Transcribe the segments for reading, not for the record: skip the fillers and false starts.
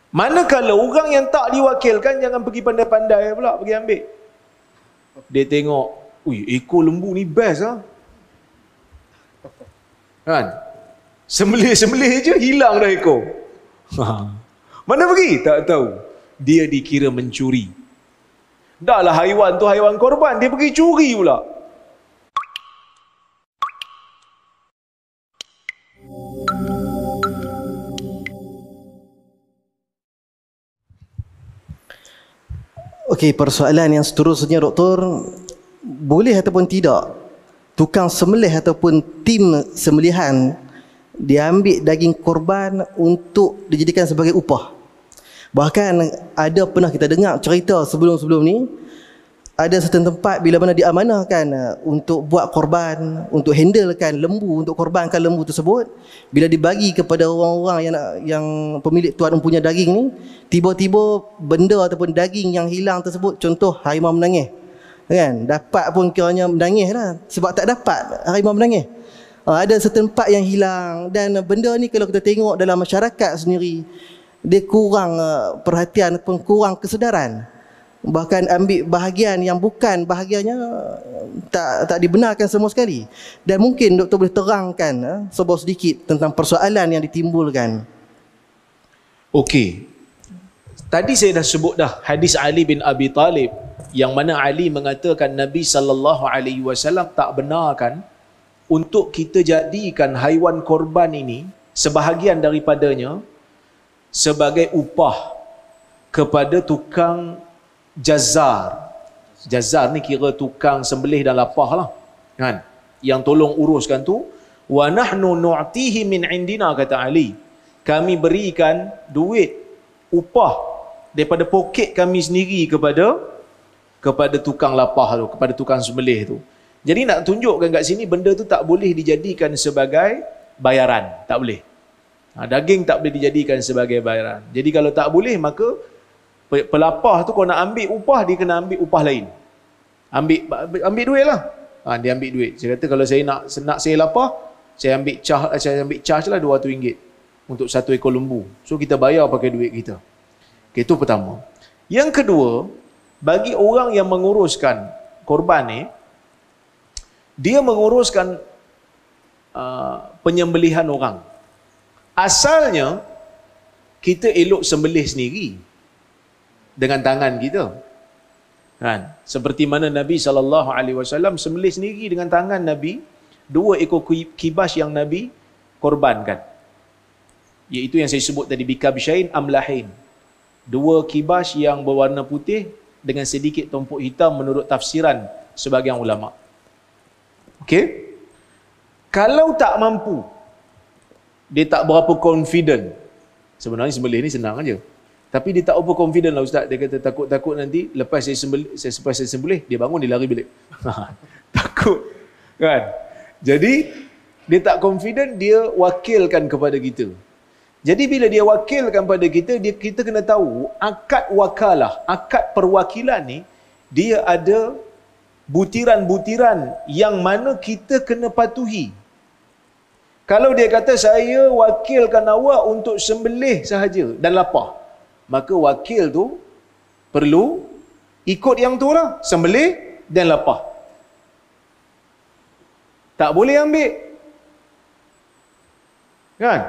Manakala orang yang tak diwakilkan, jangan pergi pandai-pandai pula pergi ambil. Dia tengok, ui, ekor lembu ni best lah. Kan? Sembelih-sembelih je, hilang dah ekor. Mana pergi? Tak tahu. Dia dikira mencuri. Dah lah haiwan tu haiwan korban, dia pergi curi pula. Okey, persoalan yang seterusnya, Doktor, boleh ataupun tidak tukang sembelih ataupun tim sembelihan diambil daging korban untuk dijadikan sebagai upah? Bahkan ada pernah kita dengar cerita sebelum-sebelum ni, ada certain tempat bila mana diamanahkan untuk buat korban, untuk handlekan lembu, untuk korbankan lembu tersebut, bila dibagi kepada orang-orang yang pemilik tuan mempunyai daging ni, tiba-tiba benda ataupun daging yang hilang tersebut, contoh harimau menangis, kan, dapat pun kiranya menangis lah, sebab tak dapat harimau menangis. Ada certain part yang hilang, dan benda ni kalau kita tengok dalam masyarakat sendiri, dia kurang perhatian ataupun kurang kesedaran. Bahkan ambil bahagian yang bukan bahagiannya, tak dibenarkan semua sekali. Dan mungkin Doktor boleh terangkan sebuah sedikit tentang persoalan yang ditimbulkan. Okey. Tadi saya dah sebut dah hadis Ali bin Abi Talib, yang mana Ali mengatakan Nabi SAW tak benarkan untuk kita jadikan haiwan korban ini, sebahagian daripadanya, sebagai upah kepada tukang jazar. Jazar ni kira tukang sembelih dan lapah lah, kan, yang tolong uruskan tu. Wa nahnu nu'tihi min indina, kata Ali, kami berikan duit upah daripada poket kami sendiri kepada tukang lapah tu, kepada tukang sembelih tu. Jadi nak tunjukkan kat sini, benda tu tak boleh dijadikan sebagai bayaran, tak boleh. Daging tak boleh dijadikan sebagai bayaran. Jadi kalau tak boleh, maka pelapah tu kalau nak ambil upah, dia kena ambil upah lain. Ambil duit lah. Dia ambil duit. Saya kata kalau saya nak saya lapah, saya ambil charge lah RM200 untuk satu ekor lembu. So kita bayar pakai duit kita. Okay, itu pertama. Yang kedua, bagi orang yang menguruskan korban ni, dia menguruskan penyembelihan orang. Asalnya kita elok sembelih sendiri dengan tangan kita, kan? Seperti mana Nabi SAW sembelih sendiri dengan tangan Nabi 2 ekor kibas yang Nabi korbankan, iaitu yang saya sebut tadi, bikabsyain amlahin, 2 kibas yang berwarna putih dengan sedikit tumpuk hitam menurut tafsiran sebagian ulama. Okey, kalau tak mampu, dia tak berapa confident. Sebenarnya sembelih ni senang aja, tapi dia tak berapa confident lah ustaz. Dia kata takut nanti lepas saya sembelih dia bangun, dia lari balik. Takut, kan? Jadi dia tak confident, dia wakilkan kepada kita. Jadi bila dia wakilkan pada kita, kita kena tahu akad wakalah, akad perwakilan ni, dia ada butiran-butiran yang mana kita kena patuhi. Kalau dia kata saya wakilkan awak untuk sembelih sahaja dan lapah, maka wakil tu perlu ikut yang tu lah, sembelih dan lapah. Tak boleh ambil, kan?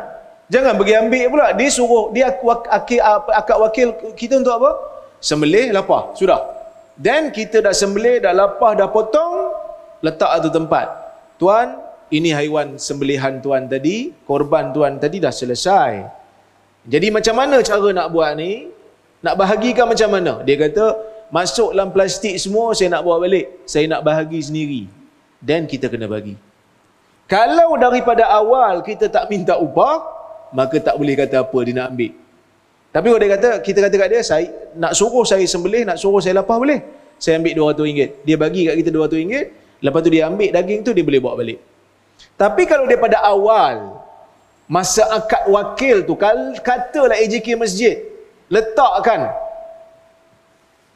Jangan pergi ambil pula. Dia suruh, dia akad wakil kita untuk apa? Sembelih, lapah, sudah. Dan kita dah sembelih, dah lapah, dah potong, letak satu tempat. Tuan, ini haiwan sembelihan tuan tadi, korban tuan tadi dah selesai. Jadi macam mana cara nak buat ni? Nak bahagikan macam mana? Dia kata, masuk dalam plastik semua, saya nak bawa balik. Saya nak bahagi sendiri. Dan kita kena bagi. Kalau daripada awal kita tak minta upah, maka tak boleh kata apa dia nak ambil. Tapi kalau dia kata, kita kata kat dia, saya nak suruh saya sembelih, nak suruh saya lapah, boleh. Saya ambil RM200. Dia bagi kat kita RM200. Lepas tu dia ambil daging tu, dia boleh bawa balik. Tapi kalau daripada awal, masa akad wakil tu, katalah AJK Masjid letakkan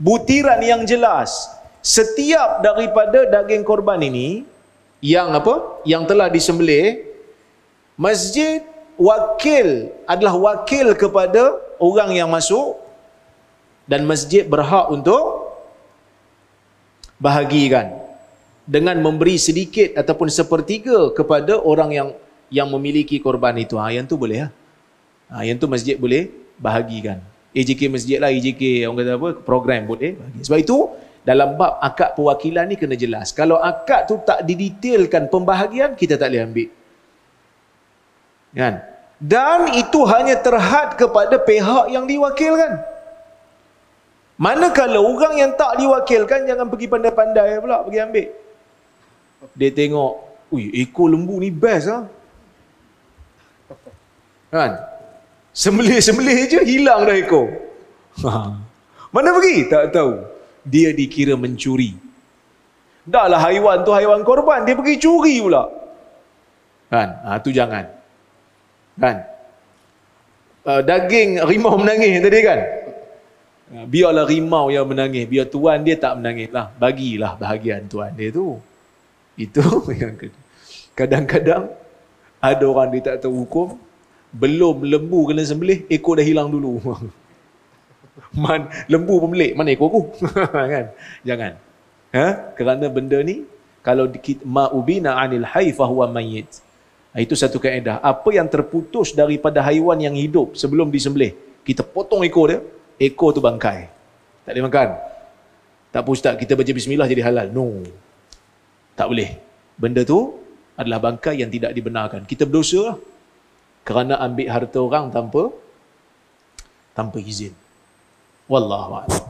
butiran yang jelas, setiap daripada daging korban ini yang apa? Yang telah disembelih, masjid wakil adalah wakil kepada orang yang masuk dan masjid berhak untuk bahagikan dengan memberi sedikit ataupun sepertiga kepada orang yang memiliki korban itu. Yang tu boleh yang tu masjid boleh bahagikan. AJK masjid lah, AJK orang kata apa, program boleh bahagi. Sebab itu dalam bab akad perwakilan ni kena jelas. Kalau akad tu tak didetailkan pembahagian, kita tak boleh ambil. Kan? Dan itu hanya terhad kepada pihak yang diwakilkan. Manakala orang yang tak diwakilkan, jangan pergi pandai-pandai pula pergi ambil. Dia tengok, ui, ekor lembu ni best lah. Kan? Sembelih-sembelih je hilang dah ekor. Mana pergi? Tak tahu. Dia dikira mencuri. Dah lah haiwan tu haiwan korban, dia pergi curi pula. Kan? Tu jangan. Kan? Daging rimau menangis tadi kan? Biarlah rimau yang menangis, biar tuan dia tak menangis lah. Bagilah bahagian tuan dia tu. Itu yang kadang-kadang ada orang dia tak tahu hukum, belum lembu kena sembelih, ekor dah hilang dulu. Lembu pemilik, mana ekor aku? Kan? Jangan. Kerana benda ni, kalau ma'ubina anil hayy fahuwa mayyit. Itu satu kaedah. Apa yang terputus daripada haiwan yang hidup sebelum disembelih, kita potong ekor dia, ekor tu bangkai. Tak boleh makan. Tak apa ustaz, kita baca bismillah jadi halal. No. Tak boleh. Benda tu adalah bangkai yang tidak dibenarkan. Kita berdosa lah. Kerana ambil harta orang tanpa izin. Wallahu a'lam.